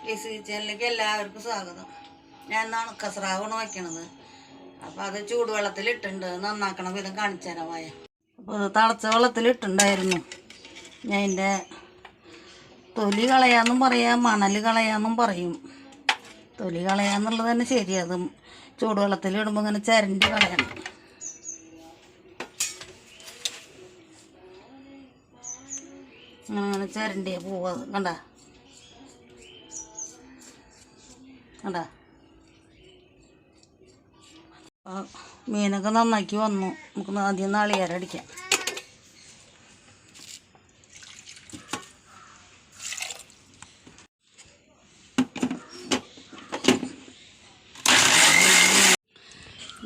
ലിസി കിച്ചണിലേക്ക് എല്ലാവർക്കും സ്വാഗതം. ഞാൻ ഉണക്കസ്രാവാണ് വയ്ക്കണത്. അപ്പോൾ അത് ചൂടുവെള്ളത്തിലിട്ടുണ്ട്. നന്നാക്കണ വിധം കാണിച്ചു തരാം. അപ്പോൾ അത് തിളച്ച വെള്ളത്തിലിട്ടുണ്ടായിരുന്നു. ഞാൻ അതിൻ്റെ തൊലി കളയാന്നും പറയാം, മണൽ കളയാന്നും പറയും. തൊലി കളയാന്നുള്ളത് തന്നെ ശരി. അത് ചൂടുവെള്ളത്തിലിടുമ്പോൾ ഇങ്ങനെ ചിരണ്ടി കളയണം. അങ്ങനെ ചിരണ്ടിയ പോവാ കണ്ട കണ്ട. മീനൊക്കെ നന്നാക്കി വന്നു. നമുക്ക് ആദ്യം നാളികേരടിക്കാം.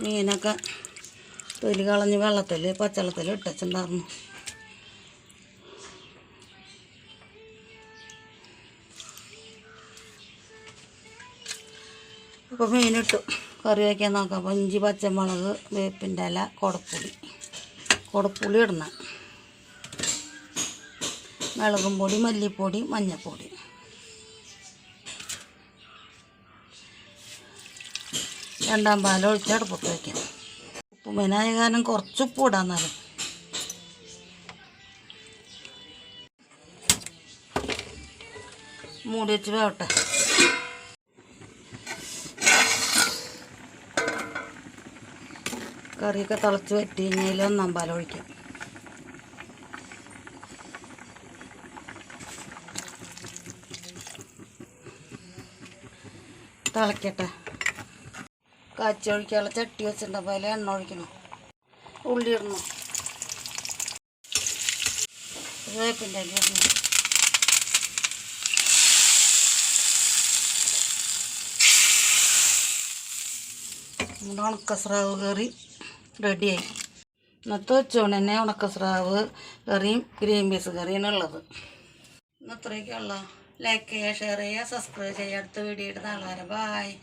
മീനൊക്കെ തൊലി കളഞ്ഞ് പച്ചവെള്ളത്തിൽ ഇട്ടുണ്ടായിരുന്നു. അപ്പോൾ മീനിട്ടു കറി വയ്ക്കാൻ നോക്കാം. അപ്പോൾ ഇഞ്ചി, പച്ചമുളക്, വേപ്പിൻ്റെ ഇല, കുടപ്പുളി ഇടണം. മുളകും പൊടി, മല്ലിപ്പൊടി, മഞ്ഞൾപ്പൊടി. രണ്ടാം പാലൊഴിച്ച് അടുപ്പത്ത് വയ്ക്കാം. ഉപ്പുമീനായ കാരണം കുറച്ച് ഉപ്പ് ഇടാന്നാലും. മൂടി വെച്ച് വേവട്ടെ. കറിയൊക്കെ തിളച്ച് വറ്റി കഴിഞ്ഞാൽ ഒന്നാം പാലൊഴിക്കാം. തിളക്കട്ടെ. കാച്ചി ഒഴിക്കാനുള്ള ചട്ടി വെച്ചിട്ടുണ്ട്. അപ്പോൾ അതിൽ എണ്ണ ഒഴിക്കണം. ഉള്ളി ഇടണം. വേപ്പിൻ്റെ ഇല ഇടണം. നമ്മുടെ ഉണക്കസ്രാവ് കറി റെഡിയായി. ഇന്നത്തെ വെച്ചോണ്ട് തന്നെ ഉണക്കസ്രാവ് കറിയും ഗ്രീൻ പീസ് കറിയാണ് ഉള്ളത്. ഇന്ന് ഇത്രയൊക്കെയുള്ള. ലൈക്ക് ചെയ്യുക, ഷെയർ ചെയ്യുക, സബ്സ്ക്രൈബ് ചെയ്യുക. അടുത്ത വീഡിയോ ഇടുന്ന ആൾക്കാരെ ബായ്.